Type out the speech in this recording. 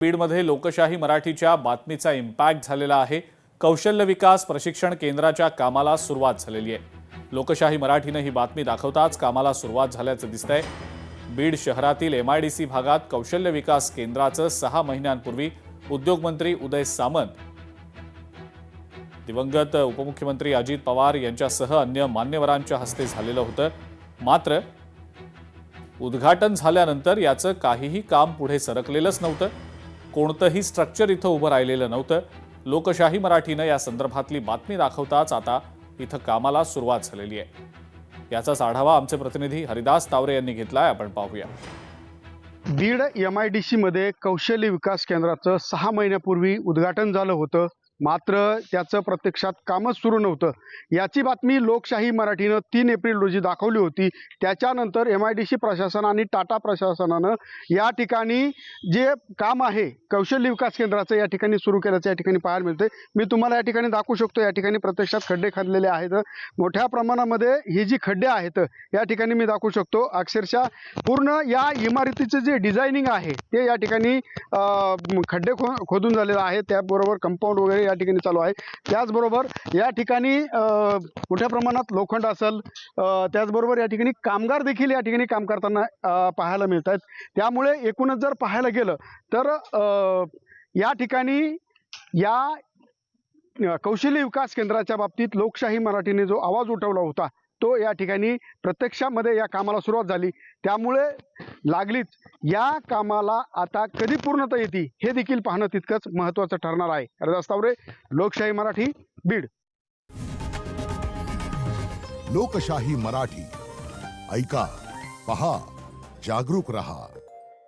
बीडमध्ये लोकशाही मराठीच्या बातमीचा इम्पॅक्ट झालेला आहे। कौशल्य विकास प्रशिक्षण केंद्राच्या कामाला सुरुवात झालेली आहे। लोकशाही मराठीने ही बातमी दाखवताच कामाला सुरुवात झाल्याचं दिसतंय। बीड शहरातील एमआयडीसी भागात कौशल्य विकास केंद्राचं 6 महिन्यांपूर्वी उद्योगमंत्री उदय सामंत, दिवंगत उपमुख्यमंत्री अजित पवार यांच्यासह अन्य मान्यवरांच्या हस्ते झालेलं होतं। मात्र उद्घाटन झाल्यानंतर याचं काहीही काम पुढे सरकलेलंच नव्हतं। कोणतंही स्ट्रक्चर इथं उभं राहिलेलं नव्हतं। लोकशाही मराठीने या संदर्भातली बातमी दाखवताच आता इथं कामाला सुरुवात झालेली आहे। याचाच आढावा आमचे प्रतिनिधी हरिदास तावरे यांनी घेतलाय, आपण पाहूया। बीड एमआयडीसी मध्ये कौशल्य विकास केंद्राचं 6 महिन्यापूर्वी उद्घाटन झालं होतं, मात्र त्याचं प्रत्यक्षात कामच सुरू नव्हतं। याची बातमी लोकशाही मराठीनं 3 एप्रिल रोजी दाखवली होती। त्याच्यानंतर एमआयडीसी प्रशासन आणि टाटा प्रशासनानं या ठिकाणी जे काम आहे कौशल्य विकास केंद्राचं या ठिकाणी सुरू केल्याचं या ठिकाणी पाहायला मिळते। मी तुम्हाला या ठिकाणी दाखवू शकतो, या ठिकाणी प्रत्यक्षात खड्डे खाल्लेले आहेत। मोठ्या प्रमाणामध्ये ही जी खड्डे आहेत या ठिकाणी मी दाखवू शकतो। अक्षरशः पूर्ण या इमारतीचं जे डिझायनिंग आहे ते या ठिकाणी खड्डे खोदून झालेलं आहे। त्याबरोबर कंपाऊंड वगैरे या ठिकाणी चालू आहे। त्याचबरोबर या ठिकाणी मोठ्या प्रमाणात लोखंड असेल, त्याचबरोबर या ठिकाणी कामगार देखील या ठिकाणी काम करताना पाहायला मिळतात। त्यामुळे एकूणच जर पाहायला गेलं तर या ठिकाणी या कौशल्य विकास केंद्राच्या बाबतीत लोकशाही मराठीने जो आवाज उठवला होता तो या ठिकाणी प्रत्यक्षामध्ये या कामाला सुरुवात झाली। त्यामुळे लागलीच या कामाला आता कधी पूर्णता येते हे देखील पाहणं तितकंच महत्त्वाचं ठरणार आहे। हरिदास तावरे, लोकशाही मराठी, बीड। लोकशाही मराठी ऐका, पहा, जागरूक रहा।